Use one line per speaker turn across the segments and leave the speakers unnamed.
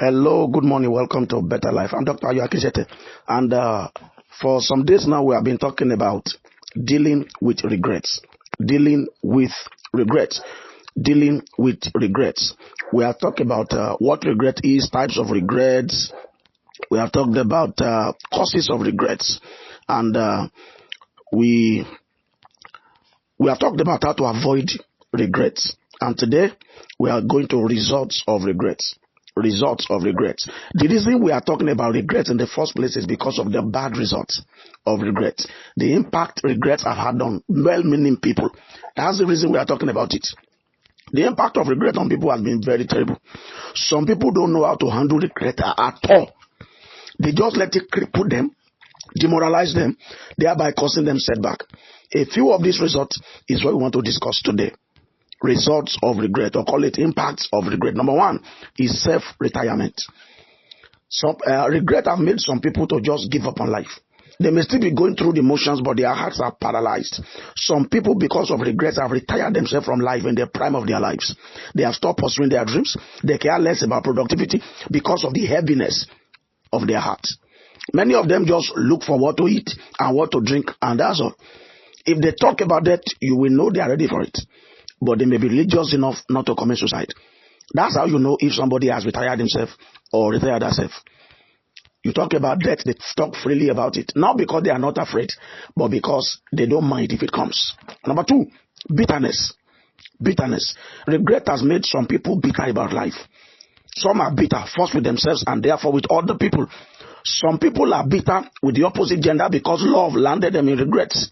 Hello, good morning. Welcome to Better Life. I'm Dr. Ayo Akishete. And for some days now, we have been talking about dealing with regrets. Dealing with regrets. Dealing with regrets. We have talked about what regret is, types of regrets. We have talked about causes of regrets. And we have talked about how to avoid regrets. And today, we are going to results of regrets. Results of regrets. The reason we are talking about regrets in the first place is because of the bad results of regrets. The impact regrets have had on well-meaning people. That's the reason we are talking about it. The impact of regret on people has been very terrible. Some people don't know how to handle regret at all. They just let it cripple them, demoralize them, thereby causing them setback. A few of these results is what we want to discuss today. Results of regret, or call it impacts of regret. Number one is self-retirement. Regret have made some people to just give up on life. They may still be going through the motions, but their hearts are paralyzed. Some people, because of regrets, have retired themselves from life in the prime of their lives. They have stopped pursuing their dreams. They care less about productivity because of the heaviness of their hearts. Many of them just look for what to eat and what to drink, and that's all. If they talk about that, you will know they are ready for it. But they may be religious enough not to commit suicide. That's how you know if somebody has retired himself or retired herself. You talk about death, they talk freely about it. Not because they are not afraid, but because they don't mind if it comes. Number two, bitterness. Bitterness. Regret has made some people bitter about life. Some are bitter, first with themselves and therefore with other people. Some people are bitter with the opposite gender because love landed them in regrets.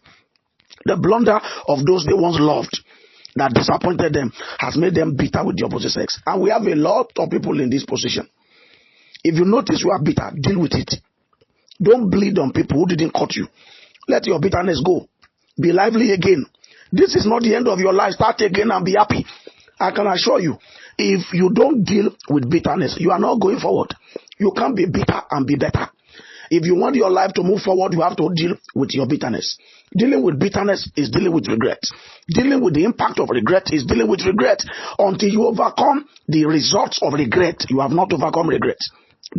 The blunder of those they once loved that disappointed them has made them bitter with the opposite sex. And we have a lot of people in this position. If you notice you are bitter, deal with it. Don't bleed on people who didn't cut you. Let your bitterness go. Be lively again. This is not the end of your life. Start again and be happy. I can assure you, if you don't deal with bitterness, you are not going forward. You can't be bitter and be better. If you want your life to move forward, you have to deal with your bitterness. Dealing with bitterness is dealing with regret. Dealing with the impact of regret is dealing with regret. Until you overcome the results of regret, you have not overcome regret.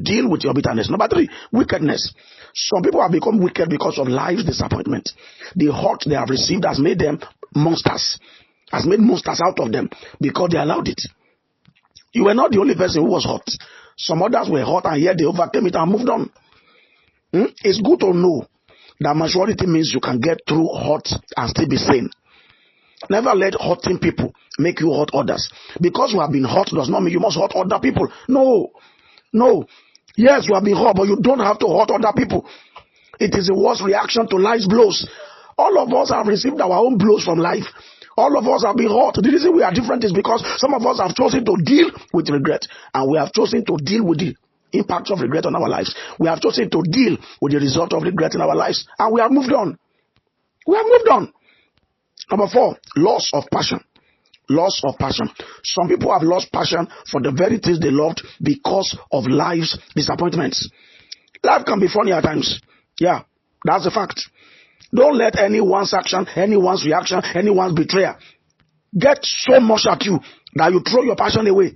Deal with your bitterness. Number three, wickedness. Some people have become wicked because of life's disappointment. The hurt they have received has made them monsters. Has made monsters out of them because they allowed it. You were not the only person who was hurt. Some others were hurt and yet they overcame it and moved on. It's good to know that maturity means you can get through hurt and still be sane. Never let hurting people make you hurt others. Because you have been hurt does not mean you must hurt other people. No. Yes, you have been hurt, but you don't have to hurt other people. It is a worse reaction to life's blows. All of us have received our own blows from life. All of us have been hurt. The reason we are different is because some of us have chosen to deal with regret, and we have chosen to deal with the impact of regret on our lives. We have chosen to deal with the result of regret in our lives, and we have moved on. Number four, loss of passion. Loss of passion. Some people have lost passion for the very things they loved because of life's disappointments. Life can be funny at times. Yeah, that's a fact. Don't let anyone's action, anyone's reaction, anyone's betrayal get so much at you that you throw your passion away.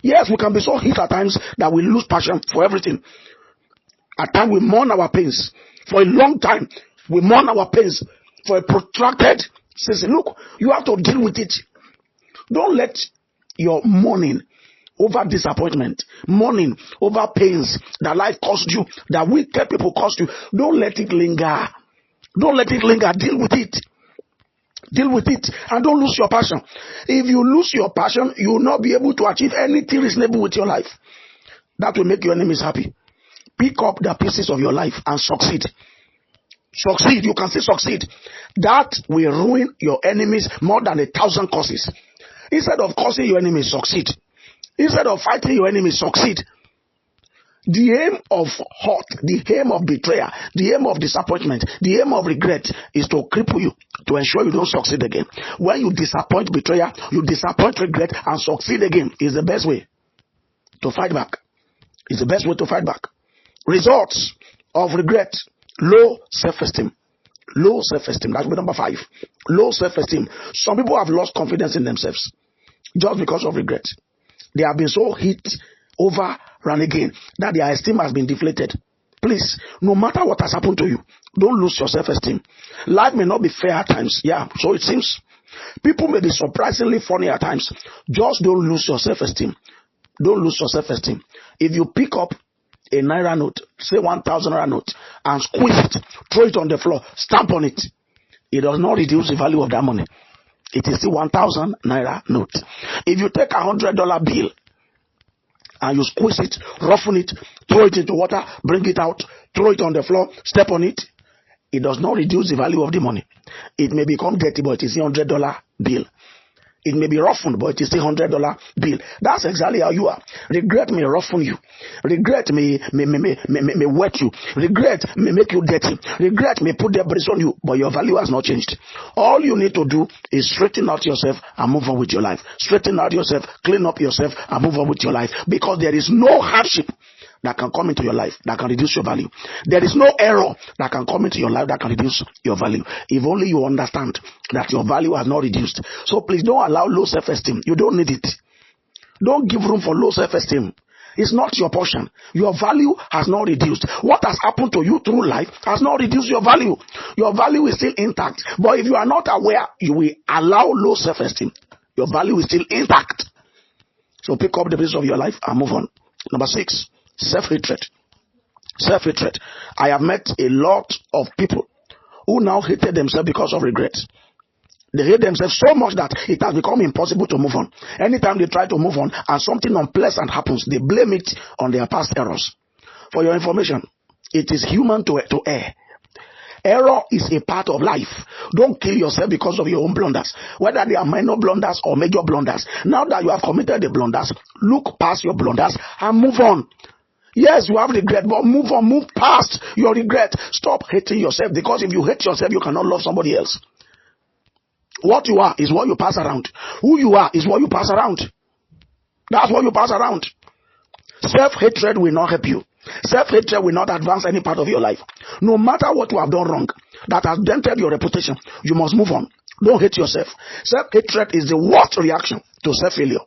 Yes, we can be so hit at times that we lose passion for everything. At times we mourn our pains. For a long time, we mourn our pains for a protracted season. Look, you have to deal with it. Don't let your mourning over disappointment, mourning over pains that life caused you, that wicked people caused you, don't let it linger. Don't let it linger. Deal with it. Deal with it and don't lose your passion. If you lose your passion, you will not be able to achieve anything reasonable with your life. That will make your enemies happy. Pick up the pieces of your life and succeed. Succeed. You can still succeed. That will ruin your enemies more than 1,000 curses. Instead of cursing your enemies, succeed. Instead of fighting your enemies, succeed. The aim of hurt, the aim of betrayal, the aim of disappointment, the aim of regret is to cripple you, to ensure you don't succeed again. When you disappoint betrayal, you disappoint regret and succeed again is the best way to fight back. It's the best way to fight back. Results of regret, low self-esteem. Low self-esteem, that will be number five. Low self-esteem. Some people have lost confidence in themselves just because of regret. They have been so hit over and again that their esteem has been deflated. Please, no matter what has happened to you, don't lose your self-esteem. Life may not be fair at times. Yeah, so it seems. People may be surprisingly funny at times. Just don't lose your self-esteem. Don't lose your self-esteem. If you pick up a Naira note, say 1,000 Naira note, and squeeze it, throw it on the floor, stamp on it, it does not reduce the value of that money. It is still 1,000 Naira note. If you take $100 bill and you squeeze it, roughen it, throw it into water, bring it out, throw it on the floor, step on it, it does not reduce the value of the money. It may become dirty, but it is a $100 bill. It may be roughened, but it is still $100 bill. That's exactly how you are. Regret may roughen you. Regret may wet you. Regret may make you dirty. Regret may put debris on you, but your value has not changed. All you need to do is straighten out yourself and move on with your life. Straighten out yourself, clean up yourself, and move on with your life. Because there is no hardship that can come into your life that can reduce your value. There is no error that can come into your life that can reduce your value. If only you understand that your value has not reduced. So please don't allow low self-esteem. You don't need it. Don't give room for low self-esteem. It's not your portion. Your value has not reduced. What has happened to you through life has not reduced your value. Your value is still intact. But if you are not aware, you will allow low self-esteem. Your value is still intact. So pick up the pieces of your life and move on. Number 6. Self-hatred. Self-hatred. I have met a lot of people who now hated themselves because of regret. They hate themselves so much that it has become impossible to move on. Anytime they try to move on and something unpleasant happens, they blame it on their past errors. For your information, it is human to err. Error is a part of life. Don't kill yourself because of your own blunders, whether they are minor blunders or major blunders. Now that you have committed the blunders, look past your blunders and move on. Yes, you have regret, but move on, move past your regret. Stop hating yourself, because if you hate yourself, you cannot love somebody else. What you are is what you pass around. Who you are is what you pass around. That's what you pass around. Self-hatred will not help you. Self-hatred will not advance any part of your life. No matter what you have done wrong that has dented your reputation, you must move on. Don't hate yourself. Self-hatred is the worst reaction to self-failure.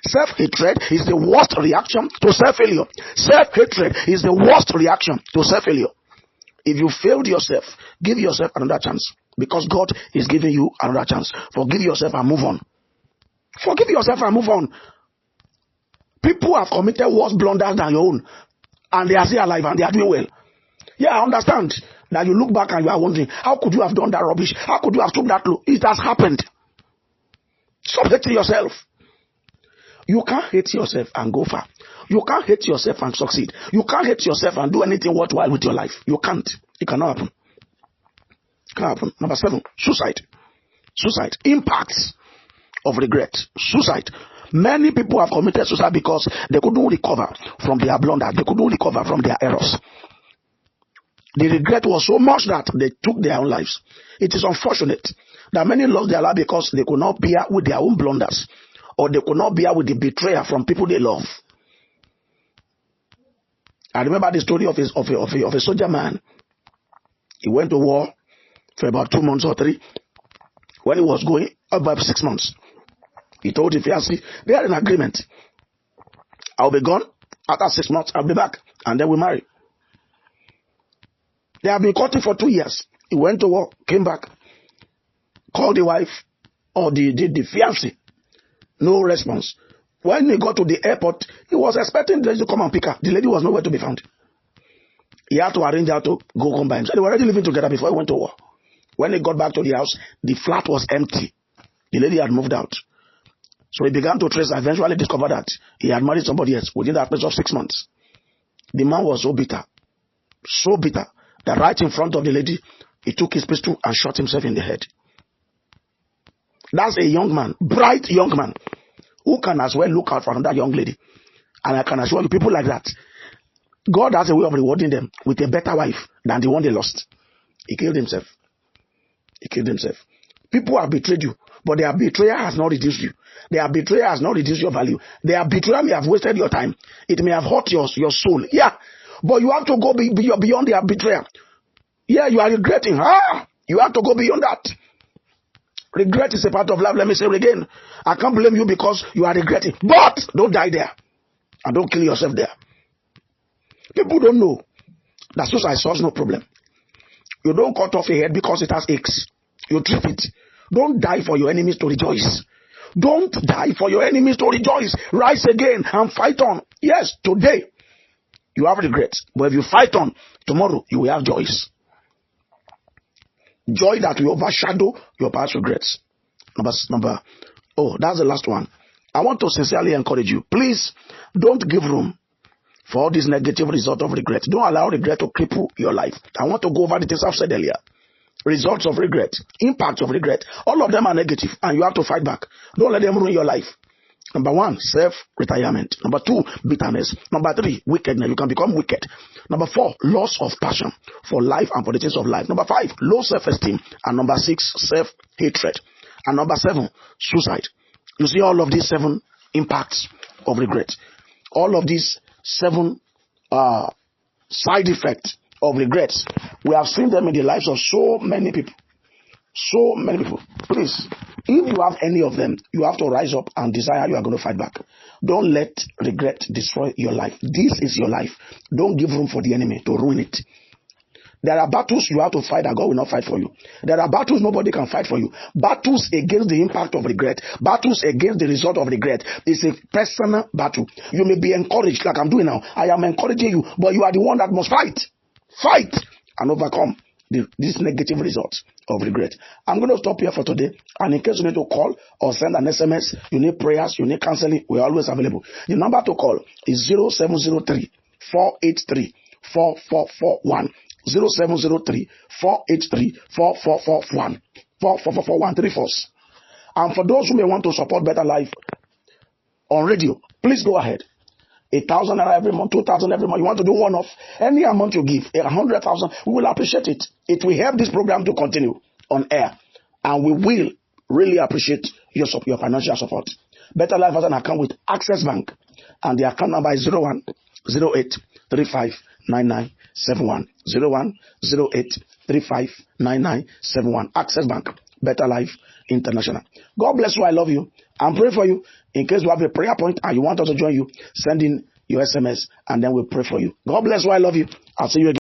Self-hatred is the worst reaction to self-failure. Self-hatred is the worst reaction to self-failure. If you failed yourself, give yourself another chance, because God is giving you another chance. Forgive yourself and move on. Forgive yourself and move on. People have committed worse blunders than your own, and they are still alive and they are doing well. Yeah, I understand that you look back and you are wondering, how could you have done that rubbish? How could you have stood that low? It has happened. Stop hating yourself. You can't hate yourself and go far. You can't hate yourself and succeed. You can't hate yourself and do anything worthwhile with your life. You can't. It cannot happen. It cannot happen. Number 7, suicide. Suicide. Impacts of regret. Suicide. Many people have committed suicide because they couldn't recover from their blunders. They couldn't recover from their errors. The regret was so much that they took their own lives. It is unfortunate that many lost their life because they could not bear with their own blunders, or they could not bear with the betrayal from people they love. I remember the story of a soldier man. He went to war for about 2 months or 3. When he was going, about 6 months, he told the fiancé, they had an agreement. I'll be gone. After 6 months, I'll be back. And then we marry. They have been courting for 2 years. He went to war, came back, called the wife or the fiancé. No response. When he got to the airport, he was expecting the lady to come and pick her. The lady was nowhere to be found. He had to arrange her to go home by himself. They were already living together before he went to war. When he got back to the house, the flat was empty. The lady had moved out. So he began to trace, eventually discovered that he had married somebody else within that space of 6 months. The man was so bitter that right in front of the lady, he took his pistol and shot himself in the head. That's a young man, bright young man, who can as well look out for another young lady. And I can assure you, people like that, God has a way of rewarding them with a better wife than the one they lost. He killed himself. He killed himself. People have betrayed you, but their betrayal has not reduced you. Their betrayal has not reduced your value. Their betrayal may have wasted your time. It may have hurt your soul. Yeah, but you have to go beyond their betrayal. Yeah, you are regretting. You have to go beyond that. Regret is a part of life. Let me say it again. I can't blame you because you are regretting. But don't die there. And don't kill yourself there. People don't know that suicide solves no problem. You don't cut off a head because it has aches. You treat it. Don't die for your enemies to rejoice. Don't die for your enemies to rejoice. Rise again and fight on. Yes, today you have regrets, but if you fight on, tomorrow you will have joys. Joy that will overshadow your past regrets. That's the last one. I want to sincerely encourage you. Please don't give room for all this negative result of regret. Don't allow regret to cripple your life. I want to go over the things I've said earlier. Results of regret, impact of regret, all of them are negative and you have to fight back. Don't let them ruin your life. Number 1, self-retirement. Number 2, bitterness. Number 3, wickedness. You can become wicked. Number 4, loss of passion for life and for the things of life. Number 5, low self-esteem. And number 6, self-hatred. And number 7, suicide. You see all of these 7 impacts of regret. All of these 7 side effects of regrets. We have seen them in the lives of so many people. So many people. Please, if you have any of them, you have to rise up and decide how you are going to fight back. Don't let regret destroy your life. This is your life. Don't give room for the enemy to ruin it. There are battles you have to fight that God will not fight for you. There are battles nobody can fight for you. Battles against the impact of regret. Battles against the result of regret. It's a personal battle. You may be encouraged like I'm doing now. I am encouraging you, but you are the one that must fight. Fight and overcome these negative results of regret. I'm going to stop here for today. And in case you need to call or send an SMS, you need prayers, you need counseling, we're always available. The number to call is 0703 483 4441. 0703 483 4441. 4441. And for those who may want to support Better Life on radio, please go ahead. 1,000 naira every month, 2,000 every month. You want to do one-off? Any amount you give, 100,000, we will appreciate it. It will help this program to continue on air. And we will really appreciate your financial support. Better Life has an account with Access Bank. And the account number is 0108359971. 0108359971. Access Bank. Better Life International. God bless you. I love you. I'm praying for you. In case you have a prayer point and you want us to join you, send in your SMS and then we'll pray for you. God bless you. I love you. I'll see you again.